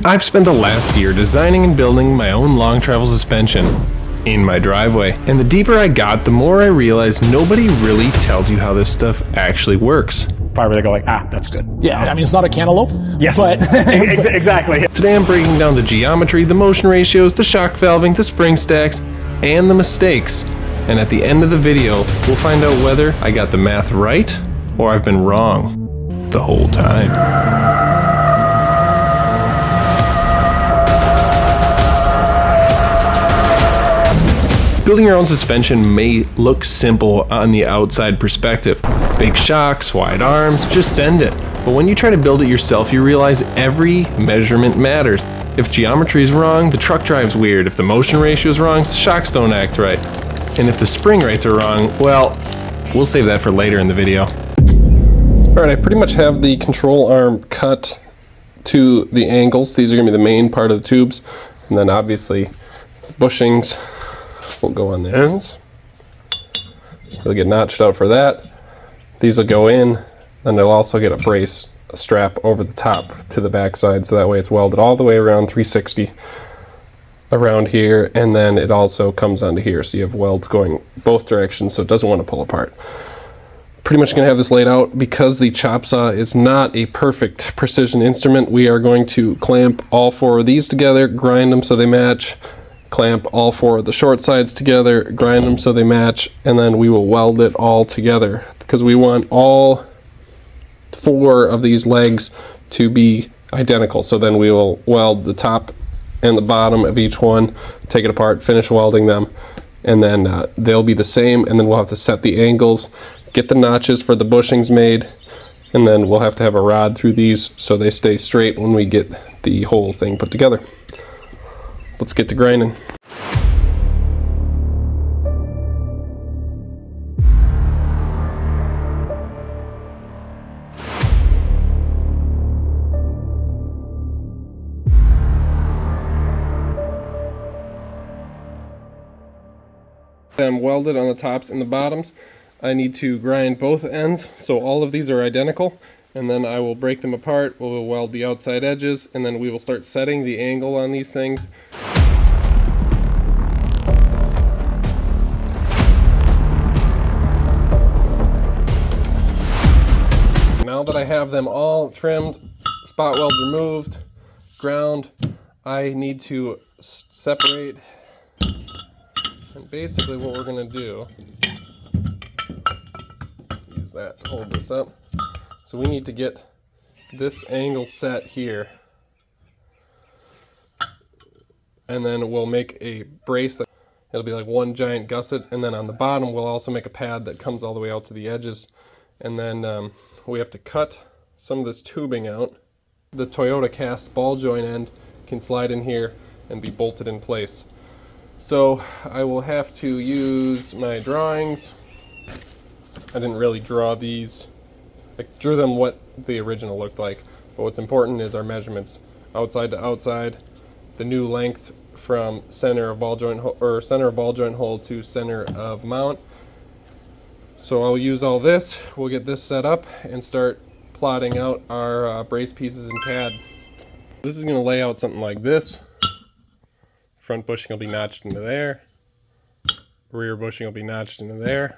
I've spent the last year designing and building my own long travel suspension in my driveway, and the deeper I got, the more I realized nobody really tells you how this stuff actually works. Fiber, they go like, that's good. Yeah, I mean, it's not a cantaloupe. Yes, but exactly. Today I'm breaking down the geometry, the motion ratios, the shock valving, the spring stacks, and the mistakes. And at the end of the video, we'll find out whether I got the math right or I've been wrong the whole time. Building your own suspension may look simple on the outside perspective. Big shocks, wide arms, just send it. But when you try to build it yourself, you realize every measurement matters. If geometry is wrong, the truck drives weird. If the motion ratio is wrong, the shocks don't act right. And if the spring rates are wrong, well, we'll save that for later in the video. Alright, I pretty much have the control arm cut to the angles. These are going to be the main part of the tubes. And then obviously bushings will go on the ends. They'll get notched out for that. These will go in, and they'll also get a brace, a strap over the top to the backside, so that way it's welded all the way around 360 around here, and then it also comes onto here, so you have welds going both directions, so it doesn't want to pull apart. Pretty much going to have this laid out. Because the chop saw is not a perfect precision instrument, we are going to clamp all four of these together, grind them so they match, clamp all four of the short sides together, grind them so they match, and then we will weld it all together because we want all four of these legs to be identical. So then we will weld the top and the bottom of each one, take it apart, finish welding them, and then they'll be the same, and then we'll have to set the angles, get the notches for the bushings made, and then we'll have to have a rod through these so they stay straight when we get the whole thing put together. Let's get to grinding. I'm welded on the tops and the bottoms. I need to grind both ends so all of these are identical, and then I will break them apart. We'll weld the outside edges, and then we will start setting the angle on these things. Now that I have them all trimmed, spot welds removed, ground, I need to separate. And basically what we're going to do, use that to hold this up. So we need to get this angle set here. And then we'll make a brace that it'll be like one giant gusset. And then on the bottom we'll also make a pad that comes all the way out to the edges. And then we have to cut some of this tubing out. The Toyota cast ball joint end can slide in here and be bolted in place. So I will have to use my drawings. I didn't really draw these. I drew them what the original looked like, but what's important is our measurements outside to outside, the new length from center of ball joint hole to center of mount. So I'll use all this. We'll get this set up and start plotting out our brace pieces and pad. This is going to lay out something like this. Front bushing will be notched into there. Rear bushing will be notched into there.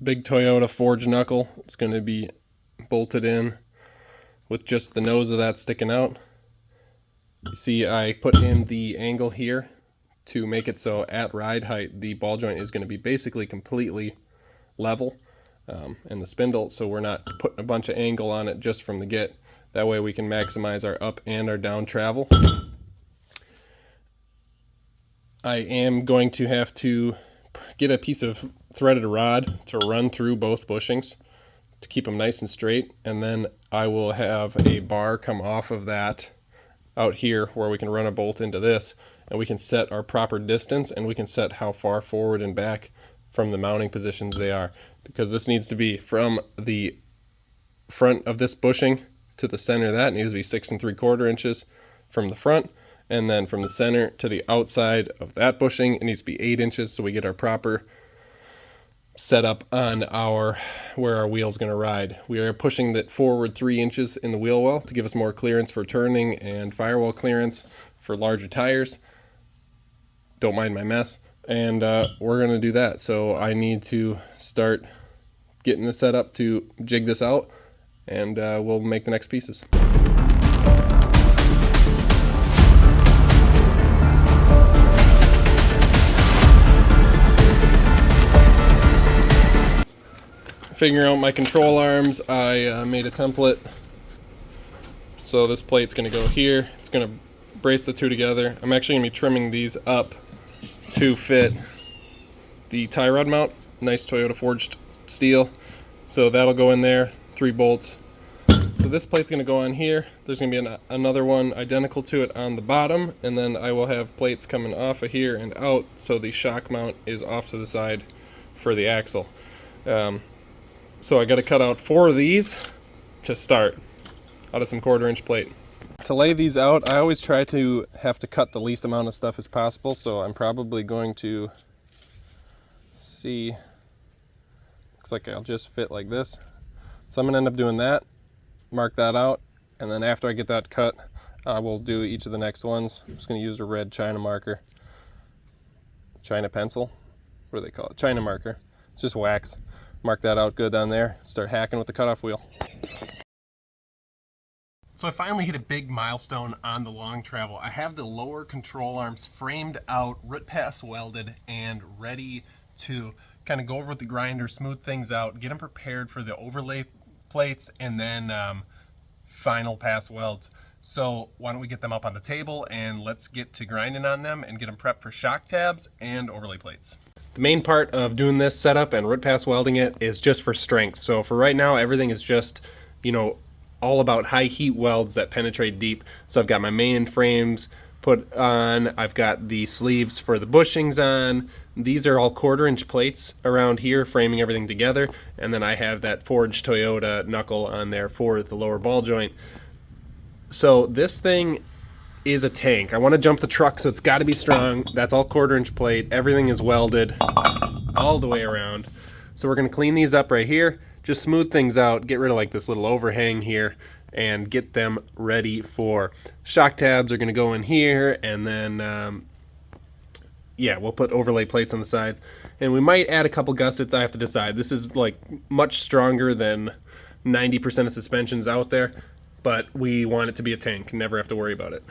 Big Toyota forged knuckle. It's going to be bolted in with just the nose of that sticking out. You see, I put in the angle here to make it so at ride height the ball joint is going to be basically completely level, and the spindle, so we're not putting a bunch of angle on it just from the get. That way we can maximize our up and our down travel. I am going to have to get a piece of threaded rod to run through both bushings to keep them nice and straight, and then I will have a bar come off of that out here where we can run a bolt into this, and we can set our proper distance, and we can set how far forward and back from the mounting positions they are, because this needs to be from the front of this bushing to the center of that. It needs to be 6 3/4 inches from the front, and then from the center to the outside of that bushing it needs to be 8 inches, so we get our proper setup on where our wheel's going to ride. We are pushing that forward 3 inches in the wheel well to give us more clearance for turning and firewall clearance for larger tires. Don't mind my mess. And we're going to do that. So I need to start getting the setup to jig this out, and we'll make the next pieces. Figuring out my control arms, I made a template. So this plate's going to go here. It's going to brace the two together. I'm actually going to be trimming these up to fit the tie rod mount. Nice Toyota forged steel. So that'll go in there, 3 bolts. So this plate's going to go on here. There's going to be another one identical to it on the bottom, and then I will have plates coming off of here and out, so the shock mount is off to the side for the axle. So I got to cut out 4 of these to start out of some 1/4 inch plate. To lay these out, I always try to have to cut the least amount of stuff as possible, so I'm probably going to see, looks like I'll just fit like this. So I'm going to end up doing that, mark that out, and then after I get that cut, I will do each of the next ones. I'm just going to use a red China marker. China pencil? What do they call it? China marker. It's just wax. Mark that out good on there. Start hacking with the cutoff wheel. So I finally hit a big milestone on the long travel. I have the lower control arms framed out, root pass welded, and ready to kind of go over with the grinder, smooth things out, get them prepared for the overlay plates, and then final pass welds. So why don't we get them up on the table and let's get to grinding on them and get them prepped for shock tabs and overlay plates. The main part of doing this setup and root pass welding it is just for strength. So for right now, everything is just, all about high heat welds that penetrate deep. So I've got my main frames put on, I've got the sleeves for the bushings on. These are all 1/4 inch plates around here framing everything together, and then I have that forged Toyota knuckle on there for the lower ball joint. So this thing is a tank. I want to jump the truck, so it's got to be strong. That's all 1/4 inch plate. Everything is welded all the way around. So we're going to clean these up right here, just smooth things out, get rid of like this little overhang here, and get them ready for shock tabs. Are going to go in here, and then we'll put overlay plates on the side, and we might add a couple gussets. I have to decide. This is like much stronger than 90% of suspensions out there, but we want it to be a tank, never have to worry about it.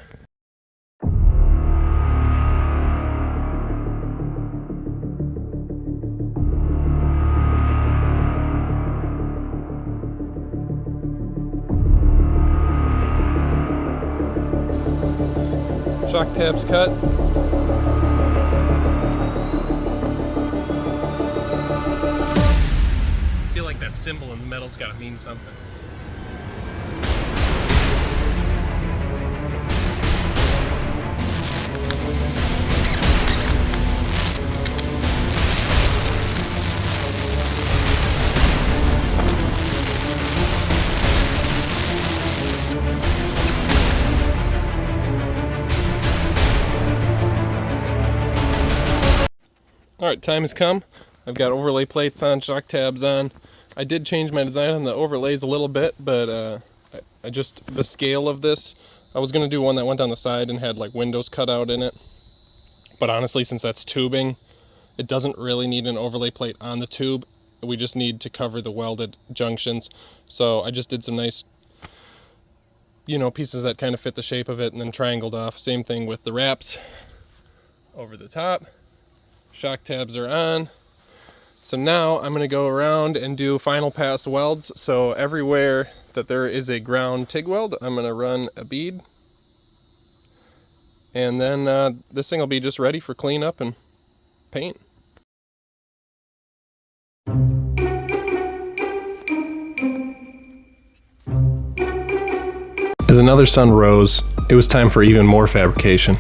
Shock tabs cut. I feel like that symbol in the metal's got to mean something. Alright, time has come. I've got overlay plates on, shock tabs on. I did change my design on the overlays a little bit, but the scale of this, I was going to do one that went down the side and had like windows cut out in it. But honestly, since that's tubing, it doesn't really need an overlay plate on the tube. We just need to cover the welded junctions. So I just did some nice, pieces that kind of fit the shape of it and then triangled off. Same thing with the wraps over the top. Shock tabs are on. So now I'm going to go around and do final pass welds. So everywhere that there is a ground TIG weld, I'm going to run a bead. And then this thing will be just ready for cleanup and paint. As another sun rose, it was time for even more fabrication.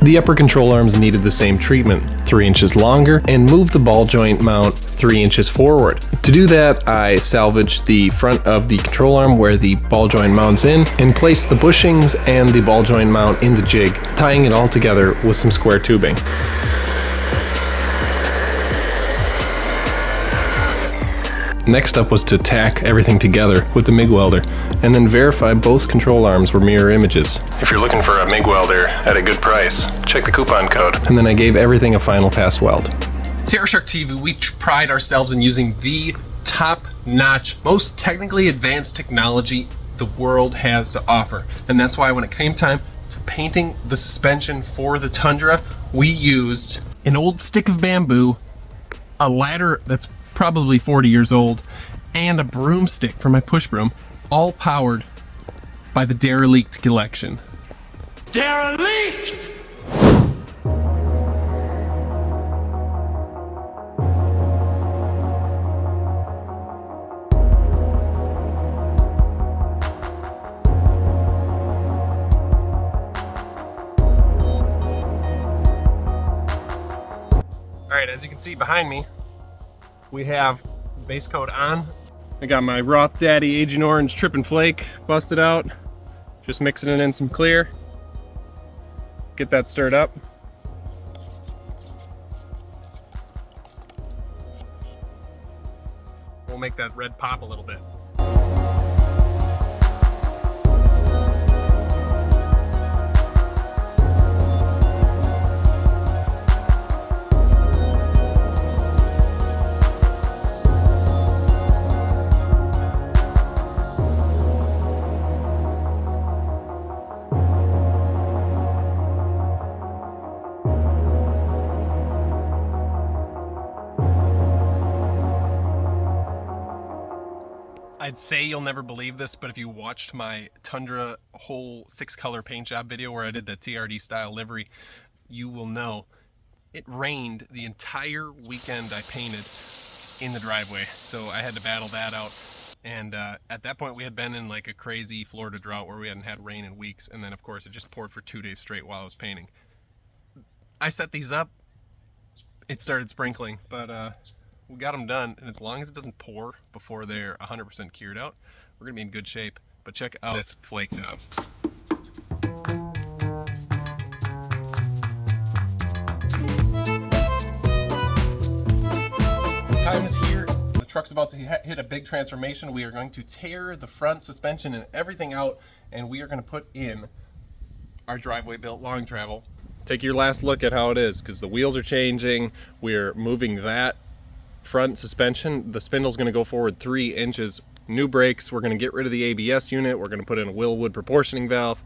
The upper control arms needed the same treatment, 3 inches longer and move the ball joint mount 3 inches forward. To do that, I salvaged the front of the control arm where the ball joint mounts in and placed the bushings and the ball joint mount in the jig, tying it all together with some square tubing. Next up was to tack everything together with the MIG welder and then verify both control arms were mirror images. If you're looking for a MIG welder at a good price, check the coupon code. And then I gave everything a final pass weld. Terra-SharkTV, we pride ourselves in using the top-notch, most technically advanced technology the world has to offer. And that's why when it came time for painting the suspension for the Tundra, we used an old stick of bamboo, a ladder that's probably 40 years old, and a broomstick for my push broom, all powered by the Derelict collection. Derelict! Alright, as you can see behind me, we have base coat on. I got my Roth Daddy Agent Orange Trip and Flake busted out. Just mixing it in some clear. Get that stirred up. We'll make that red pop a little bit. I'd say you'll never believe this, but if you watched my Tundra whole 6-color paint job video where I did the TRD style livery, you will know it rained the entire weekend I painted in the driveway. So I had to battle that out. And at that point we had been in like a crazy Florida drought where we hadn't had rain in weeks. And then of course it just poured for 2 days straight while I was painting. I set these up, it started sprinkling, but we got them done, and as long as it doesn't pour before they're 100% cured out, we're gonna be in good shape. But check out this flake job. Time is here. The truck's about to hit a big transformation. We are going to tear the front suspension and everything out, and we are going to put in our driveway built long travel. Take your last look at how it is, because the wheels are changing. We're moving that front suspension. The spindle's going to go forward 3 inches. New brakes. We're going to get rid of the ABS unit. We're going to put in a Willwood proportioning valve,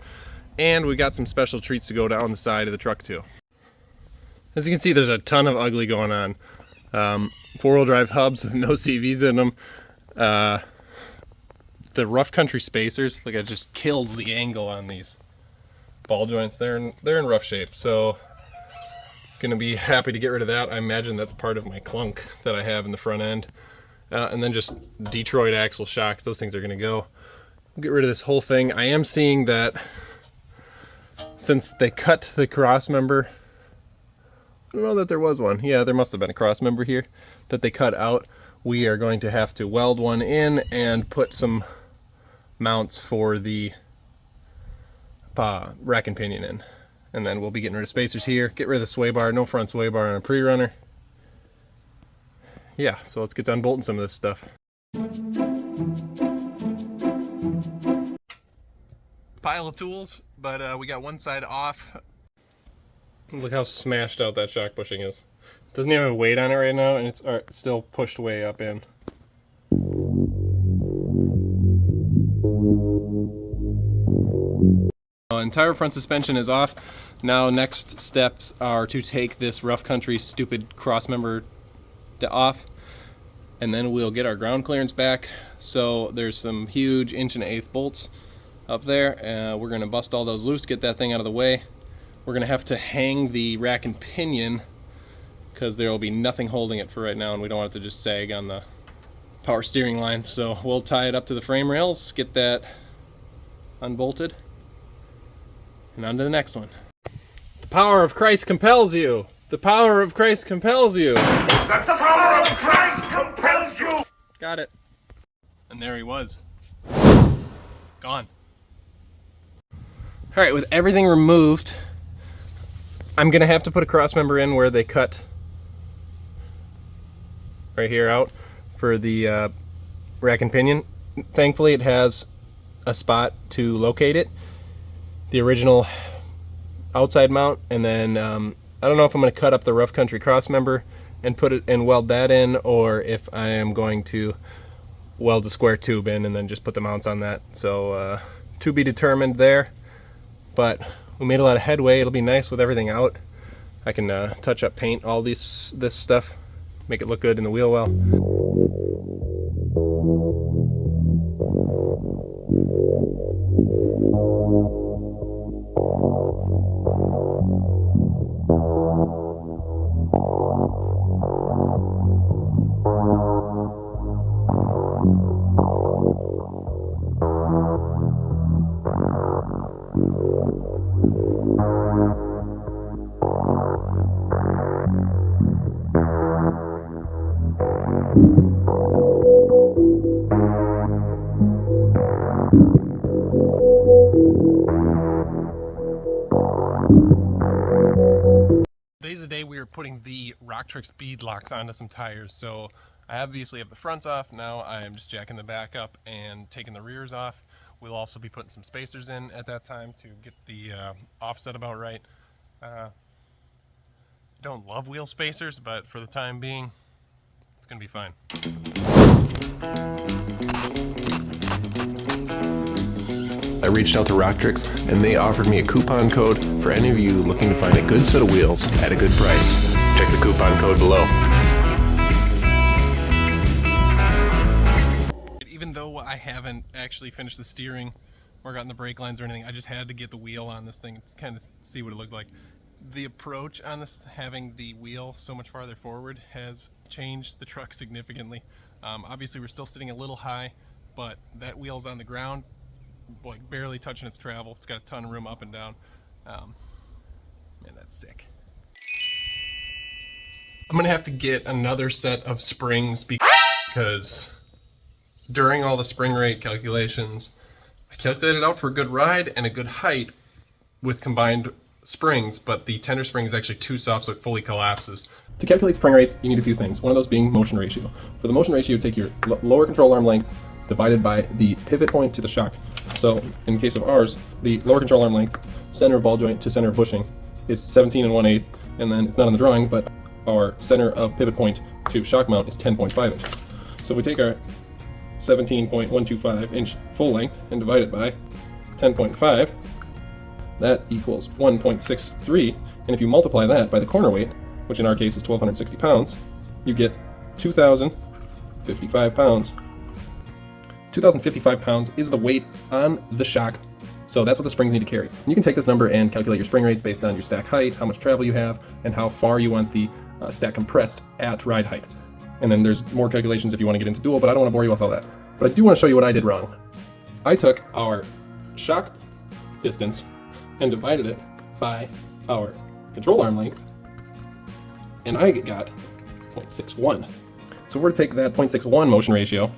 and we got some special treats to go down the side of the truck too. As you can see, there's a ton of ugly going on. 4-wheel drive hubs with no CVs in them. The rough country spacers, like, it just kills the angle on these ball joints. They're in rough shape, so gonna be happy to get rid of that. I imagine that's part of my clunk that I have in the front end. And then just Detroit axle shocks, those things are gonna go. Get rid of this whole thing. I am seeing that since they cut the cross member, I don't know that there was one. Yeah, there must have been a cross member here that they cut out. We are going to have to weld one in and put some mounts for the rack and pinion in. And then we'll be getting rid of spacers here, get rid of the sway bar, no front sway bar on a pre-runner. Yeah, so let's get to unbolting some of this stuff. Pile of tools, but we got one side off. Look how smashed out that shock bushing is. Doesn't even have a weight on it right now, and it's still pushed way up in. Entire front suspension is off. Now next steps are to take this rough country stupid cross member off, and then we'll get our ground clearance back. So there's some huge 1.1/8" bolts up there. We're gonna bust all those loose, get that thing out of the way. We're gonna have to hang the rack and pinion because there will be nothing holding it for right now, and we don't want it to just sag on the power steering lines. So we'll tie it up to the frame rails, get that unbolted, and on to the next one. The power of Christ compels you. The power of Christ compels you. That the power of Christ compels you! Got it. And there he was. Gone. All right, with everything removed, I'm gonna have to put a cross member in where they cut right here out for the rack and pinion. Thankfully, it has a spot to locate it. The original outside mount, and then I don't know if I'm gonna cut up the rough country cross member and put it and weld that in, or if I am going to weld a square tube in and then just put the mounts on that. So to be determined there, but we made a lot of headway. It'll be nice with everything out. I can touch up paint all this stuff, make it look good in the wheel well. Today's the day we are putting the Rocktrix bead locks onto some tires. So I obviously have the fronts off. Now I am just jacking the back up and taking the rears off. We'll also be putting some spacers in at that time to get the offset about right. Don't love wheel spacers, but for the time being, it's gonna be fine. I reached out to Rocktrix and they offered me a coupon code for any of you looking to find a good set of wheels at a good price. Check the coupon code below. Even though I haven't actually finished the steering or gotten the brake lines or anything, I just had to get the wheel on this thing to kind of see what it looked like. The approach on this, having the wheel so much farther forward, has changed the truck significantly. Obviously we're still sitting a little high, but that wheel's on the ground, like barely touching its travel. It's got a ton of room up and down. Man, that's sick. I'm gonna have to get another set of springs because during all the spring rate calculations, I calculated out for a good ride and a good height with combined springs, but the tender spring is actually too soft so it fully collapses. To calculate spring rates, you need a few things. One of those being motion ratio. For the motion ratio, take your lower control arm length divided by the pivot point to the shock. So in case of ours, the lower control arm length, center of ball joint to center of bushing, is 17 1/8, and then it's not on the drawing, but our center of pivot point to shock mount is 10.5 inches. So we take our 17.125 inch full length and divide it by 10.5, that equals 1.63, and if you multiply that by the corner weight, which in our case is 1,260 pounds, you get 2,055 pounds. 2,055 pounds is the weight on the shock, so that's what the springs need to carry. You can take this number and calculate your spring rates based on your stack height, how much travel you have, and how far you want the stack compressed at ride height. And then there's more calculations if you want to get into dual, but I don't want to bore you with all that. But I do want to show you what I did wrong. I took our shock distance and divided it by our control arm length, and I got 0.61. So if we're to take that 0.61 motion ratio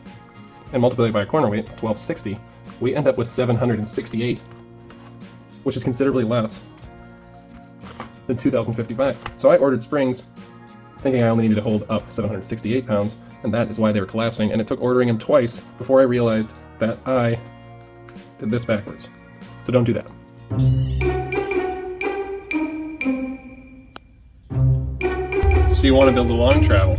and multiply it by a corner weight, 1260, we end up with 768, which is considerably less than 2,055. So I ordered springs thinking I only needed to hold up 768 pounds, and that is why they were collapsing, and it took ordering them twice before I realized that I did this backwards. So don't do that. So you want to build a long travel.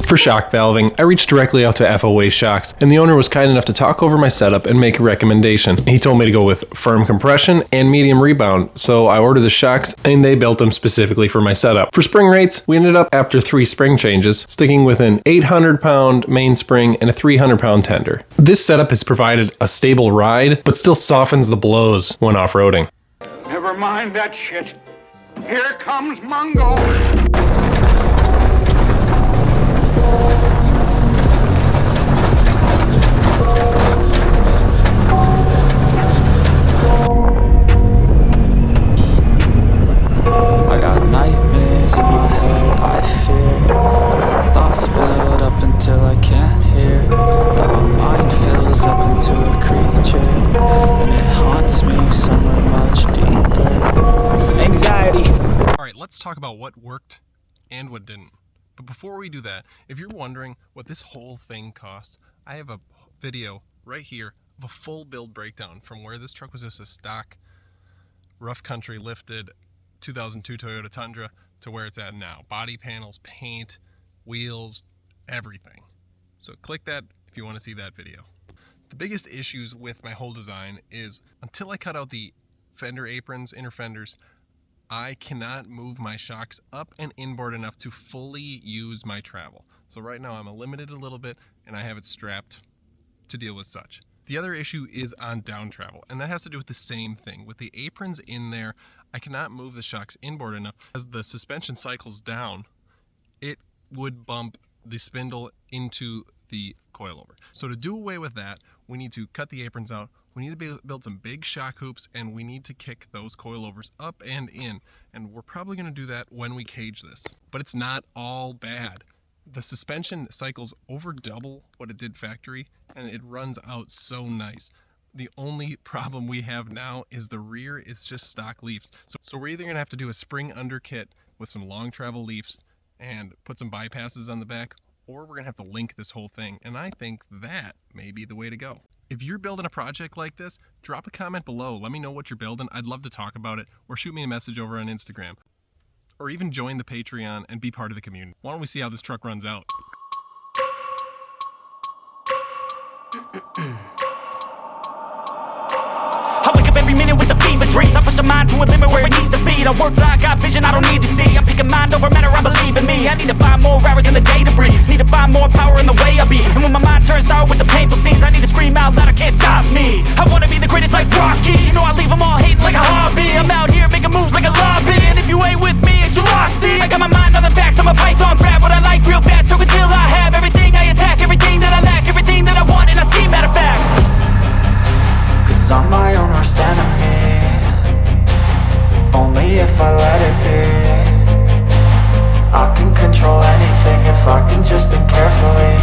For shock valving, I reached directly out to FOA Shocks, and the owner was kind enough to talk over my setup and make a recommendation. He told me to go with firm compression and medium rebound, so I ordered the shocks and they built them specifically for my setup. For spring rates, we ended up, after 3 spring changes, sticking with an 800-pound mainspring and a 300-pound tender. This setup has provided a stable ride, but still softens the blows when off-roading. Never mind that shit. Here comes Mungo. till I can't hear. That my mind fills up into a creature, and it haunts me somewhere much deeper. Anxiety. All right, let's talk about what worked and what didn't. But before we do that, if you're wondering what this whole thing costs, I have a video right here of a full build breakdown from where this truck was just a stock rough country lifted 2002 Toyota Tundra to where it's at now. Body panels, paint, wheels, everything. So click that if you want to see that video. The biggest issues with my whole design is until I cut out the fender aprons, inner fenders, I cannot move my shocks up and inboard enough to fully use my travel. So right now I'm limited a little bit and I have it strapped to deal with such. The other issue is on down travel, and that has to do with the same thing. With the aprons in there, I cannot move the shocks inboard enough. As the suspension cycles down, it would bump the spindle into the coilover. So to do away with that, we need to cut the aprons out. We need to build some big shock hoops, and we need to kick those coilovers up and in. And we're probably going to do that when we cage this. But it's not all bad. The suspension cycles over double what it did factory, and it runs out so nice. The only problem we have now is the rear is just stock leafs. So we're either going to have to do a spring under kit with some long travel leafs and put some bypasses on the back, or we're going to have to link this whole thing. And I think that may be the way to go. If you're building a project like this, drop a comment below. Let me know what you're building. I'd love to talk about it, or shoot me a message over on Instagram. Or even join the Patreon and be part of the community. Why don't we see how this truck runs out? I wake up every minute with the fever dreams. I push my mind to a limit where it needs to be. I work blind, got vision I don't need to see. I'm picking mind over matter, I believe in me. I need to find more hours in the day to breathe. Need to find more power in the way I be. And when my mind turns sour with the painful scenes, I need to scream out loud, I can't stop me. I wanna be the greatest like Rocky. You know I leave them all hating like a hobby. I'm out here making moves like a lobby. And if you ain't with me, it's your loss. See, I got my mind on the facts. I'm a python, grab what I like real fast. Choke until I have everything I attack, everything that I lack, everything that I want, and I see, matter of fact. Cause I'm my own worst enemy. Only if I let it be. I can control anything if I can just think carefully.